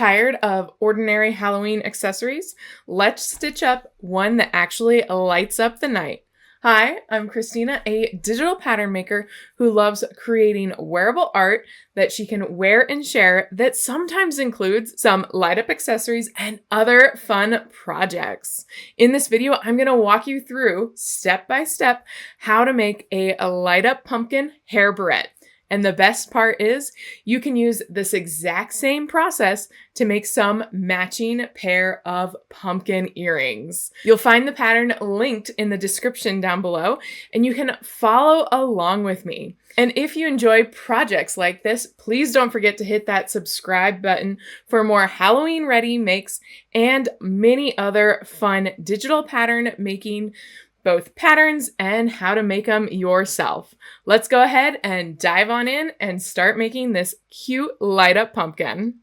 Tired of ordinary Halloween accessories? Let's stitch up one that actually lights up the night. Hi, I'm Christina, a digital pattern maker who loves creating wearable art that she can wear and share that sometimes includes some light up accessories and other fun projects. In this video, I'm going to walk you through step by step how to make a light up pumpkin hair barrette. And the best part is you can use this exact same process to make some matching pair of pumpkin earrings. You'll find the pattern linked in the description down below, and you can follow along with me. And if you enjoy projects like this, please don't forget to hit that subscribe button for more Halloween ready makes and many other fun digital pattern making, both patterns and how to make them yourself. Let's go ahead and dive on in and start making this cute light up pumpkin.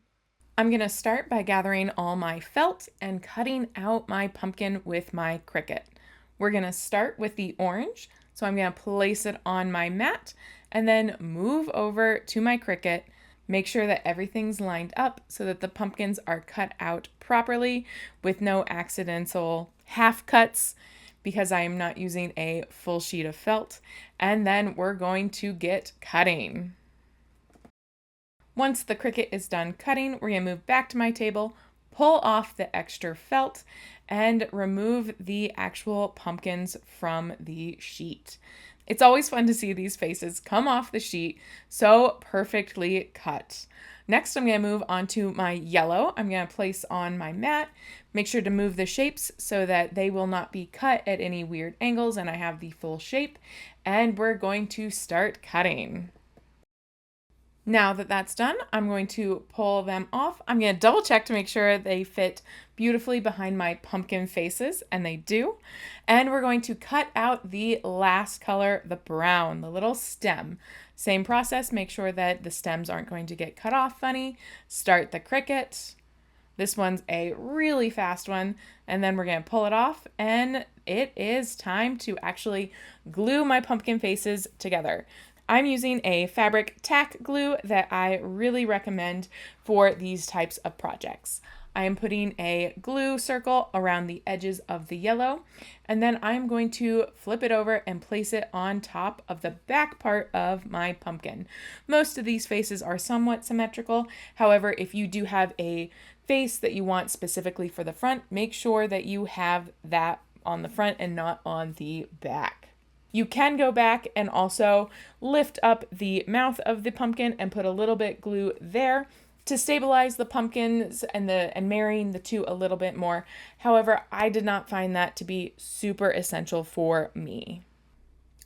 I'm gonna start by gathering all my felt and cutting out my pumpkin with my Cricut. We're gonna start with the orange. So I'm gonna place it on my mat and then move over to my Cricut. Make sure that everything's lined up so that the pumpkins are cut out properly with no accidental half cuts, because I am not using a full sheet of felt. And then we're going to get cutting. Once the Cricut is done cutting, we're going to move back to my table, pull off the extra felt, and remove the actual pumpkins from the sheet. It's always fun to see these faces come off the sheet so perfectly cut. Next, I'm going to move on to my yellow. I'm going to place on my mat. Make sure to move the shapes so that they will not be cut at any weird angles and I have the full shape. And we're going to start cutting. Now that that's done, I'm going to pull them off. I'm going to double check to make sure they fit beautifully behind my pumpkin faces, and they do. And we're going to cut out the last color, the brown, the little stem. Same process, make sure that the stems aren't going to get cut off funny. Start the Cricut. This one's a really fast one, and then we're going to pull it off, and it is time to actually glue my pumpkin faces together. I'm using a fabric tack glue that I really recommend for these types of projects. I am putting a glue circle around the edges of the yellow, and then I'm going to flip it over and place it on top of the back part of my pumpkin. Most of these faces are somewhat symmetrical. However, if you do have a face that you want specifically for the front, make sure that you have that on the front and not on the back. You can go back and also lift up the mouth of the pumpkin and put a little bit glue there to stabilize the pumpkins and marrying the two a little bit more. However, I did not find that to be super essential for me.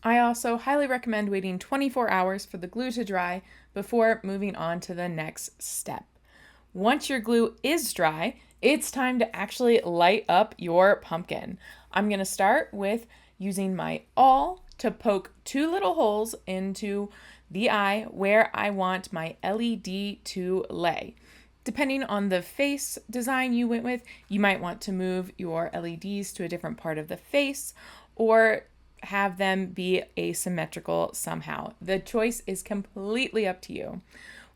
I also highly recommend waiting 24 hours for the glue to dry before moving on to the next step. Once your glue is dry, it's time to actually light up your pumpkin. I'm going to start with using my awl to poke two little holes into the eye where I want my LED to lay. Depending on the face design you went with, you might want to move your LEDs to a different part of the face or have them be asymmetrical somehow. The choice is completely up to you.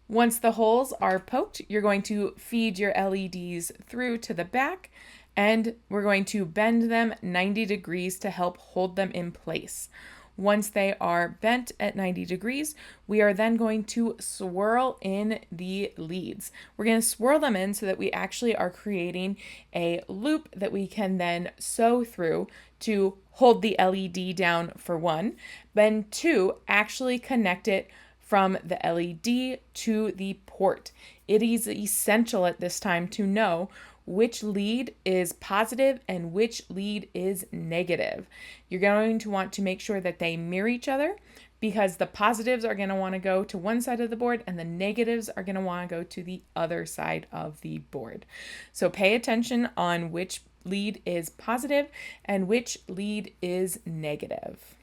Once the holes are poked, you're going to feed your LEDs through to the back, and we're going to bend them 90 degrees to help hold them in place. Once they are bent at 90 degrees, we are then going to swirl in the leads. We're going to swirl them in so that we actually are creating a loop that we can then sew through to hold the LED down for one, then two, actually connect it from the LED to the port. It is essential at this time to know which lead is positive and which lead is negative. You're going to want to make sure that they mirror each other, because the positives are going to want to go to one side of the board and the negatives are going to want to go to the other side of the board. So pay attention on which lead is positive and which lead is negative.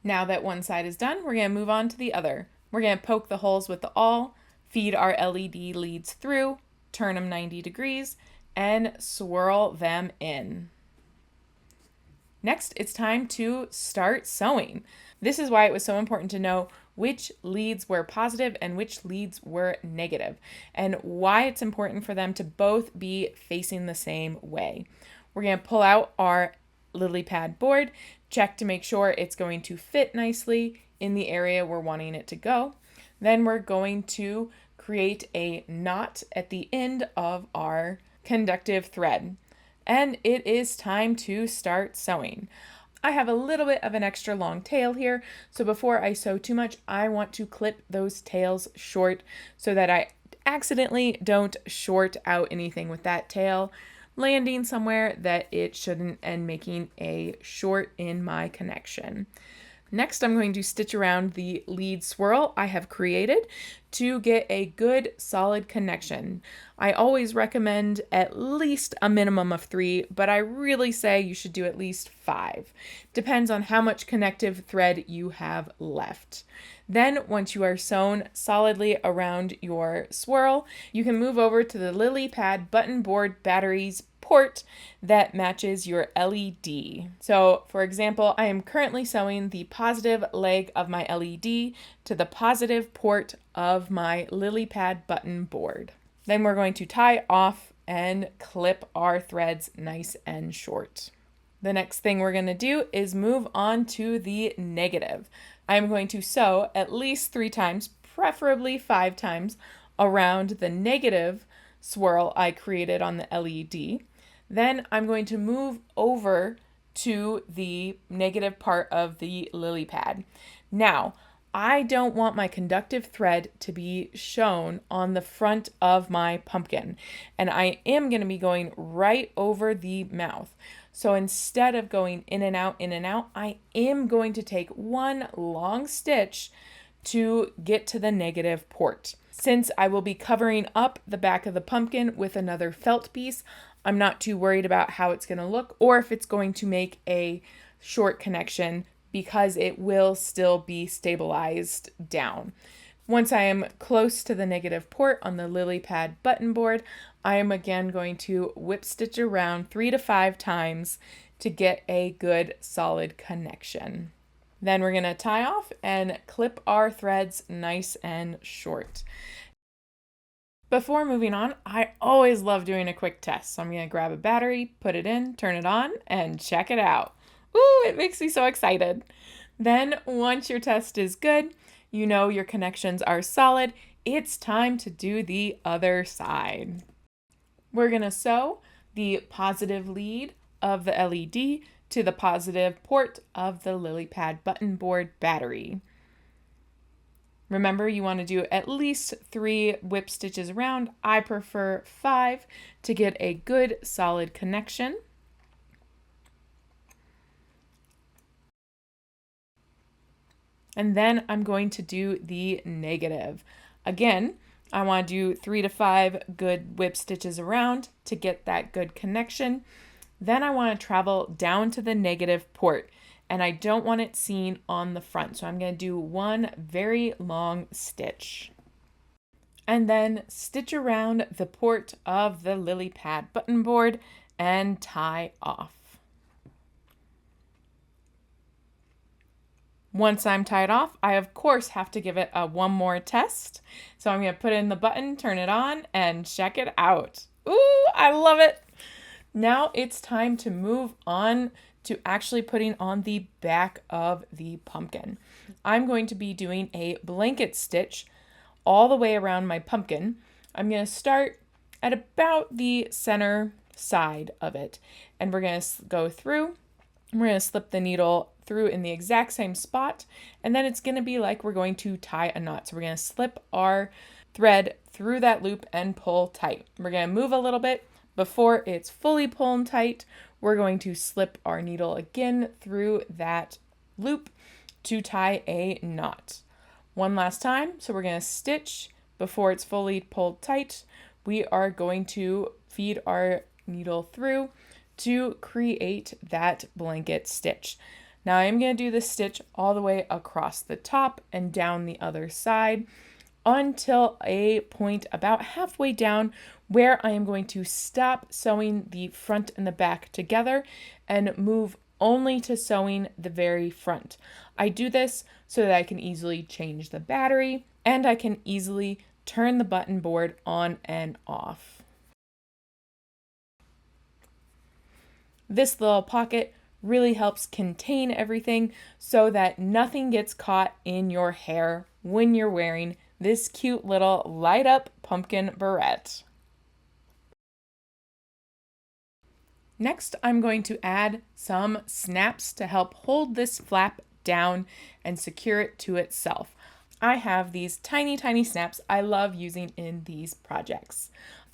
Now that one side is done, we're going to move on to the other. We're going to poke the holes with the awl, feed our LED leads through, turn them 90 degrees, and swirl them in. Next, it's time to start sewing. This is why it was so important to know which leads were positive and which leads were negative, and why it's important for them to both be facing the same way. We're going to pull out our LilyPad board, check to make sure it's going to fit nicely in the area we're wanting it to go. Then we're going to create a knot at the end of our conductive thread. And it is time to start sewing. I have a little bit of an extra long tail here, so before I sew too much, I want to clip those tails short so that I accidentally don't short out anything with that tail, landing somewhere that it shouldn't and making a short in my connection. Next, I'm going to stitch around the lead swirl I have created to get a good solid connection. I always recommend at least a minimum of 3, but I really say you should do at least 5. Depends on how much connective thread you have left. Then once you are sewn solidly around your swirl, you can move over to the LilyPad button board batteries port that matches your LED. So for example, I am currently sewing the positive leg of my LED to the positive port of my LilyPad button board. Then we're going to tie off and clip our threads nice and short. The next thing we're going to do is move on to the negative. I'm going to sew at least 3 times, preferably 5 times, around the negative swirl I created on the LED. Then I'm going to move over to the negative part of the LilyPad. Now, I don't want my conductive thread to be shown on the front of my pumpkin, and I am going to be going right over the mouth. So instead of going in and out, I am going to take one long stitch to get to the negative port. Since I will be covering up the back of the pumpkin with another felt piece, I'm not too worried about how it's going to look or if it's going to make a short connection because it will still be stabilized down. Once I am close to the negative port on the LilyPad button board, I am again going to whip stitch around 3 to 5 times to get a good solid connection. Then we're going to tie off and clip our threads nice and short. Before moving on, I always love doing a quick test. So I'm going to grab a battery, put it in, turn it on, and check it out. Ooh, it makes me so excited. Then once your test is good, you know your connections are solid, it's time to do the other side. We're going to sew the positive lead of the LED to the positive port of the LilyPad button board battery. Remember, you want to do at least 3 whip stitches around. I prefer 5 to get a good solid connection. And then I'm going to do the negative. Again, I want to do 3 to 5 good whip stitches around to get that good connection. Then I want to travel down to the negative port, and I don't want it seen on the front. So I'm going to do one very long stitch. And then stitch around the port of the LilyPad button board and tie off. Once I'm tied off, I of course have to give it a one more test. So I'm going to put in the button, turn it on, and check it out. Ooh, I love it. Now it's time to move on to actually putting on the back of the pumpkin. I'm going to be doing a blanket stitch all the way around my pumpkin. I'm going to start at about the center side of it, and we're going to go through. We're going to slip the needle through in the exact same spot, and then it's going to be like we're going to tie a knot. So we're going to slip our thread through that loop and pull tight. We're going to move a little bit. Before it's fully pulled tight, we're going to slip our needle again through that loop to tie a knot. One last time. So we're going to stitch before it's fully pulled tight. We are going to feed our needle through to create that blanket stitch. Now I'm going to do this stitch all the way across the top and down the other side until a point about halfway down where I am going to stop sewing the front and the back together and move only to sewing the very front. I do this so that I can easily change the battery and I can easily turn the button board on and off. This little pocket really helps contain everything so that nothing gets caught in your hair when you're wearing this cute little light up pumpkin barrette. Next, I'm going to add some snaps to help hold this flap down and secure it to itself. I have these tiny, tiny snaps I love using in these projects.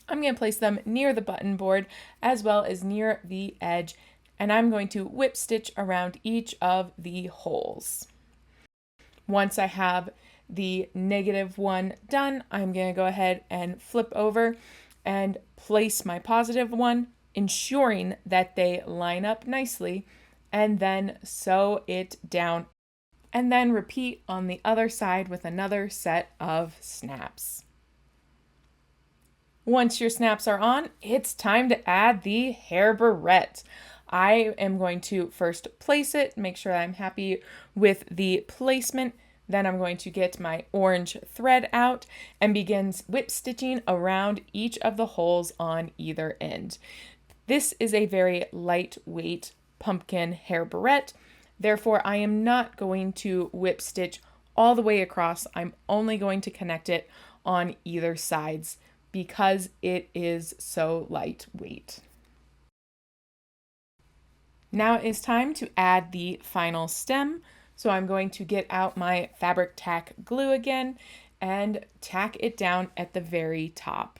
I'm going to place them near the button board as well as near the edge, and I'm going to whip stitch around each of the holes. Once I have the negative one done, I'm going to go ahead and flip over and place my positive one, ensuring that they line up nicely, and then sew it down. And then repeat on the other side with another set of snaps. Once your snaps are on, it's time to add the hair barrette. I am going to first place it, make sure I'm happy with the placement. Then I'm going to get my orange thread out and begin whip stitching around each of the holes on either end. This is a very lightweight pumpkin hair barrette. Therefore, I am not going to whip stitch all the way across. I'm only going to connect it on either sides because it is so lightweight. Now it is time to add the final stem. So I'm going to get out my fabric tack glue again and tack it down at the very top.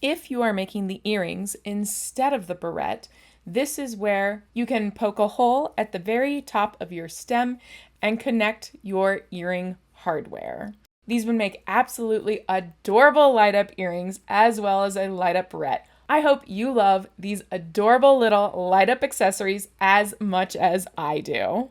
If you are making the earrings instead of the barrette, this is where you can poke a hole at the very top of your stem and connect your earring hardware. These would make absolutely adorable light up earrings as well as a light up barrette. I hope you love these adorable little light up accessories as much as I do.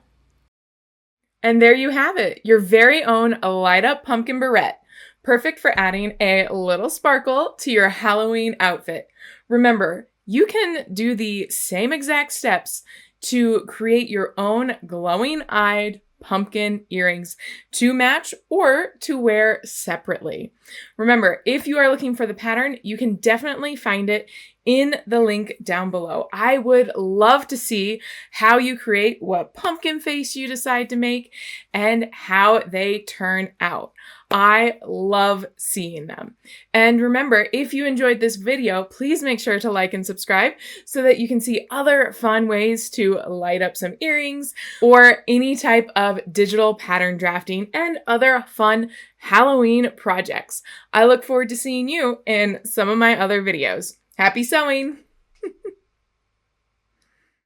And there you have it, your very own light up pumpkin barrette. Perfect for adding a little sparkle to your Halloween outfit. Remember, you can do the same exact steps to create your own glowing-eyed pumpkin earrings to match or to wear separately. Remember, if you are looking for the pattern, you can definitely find it in the link down below. I would love to see how you create, what pumpkin face you decide to make, and how they turn out. I love seeing them. And remember, if you enjoyed this video, please make sure to like and subscribe so that you can see other fun ways to light up some earrings or any type of digital pattern drafting and other fun Halloween projects. I look forward to seeing you in some of my other videos. Happy sewing!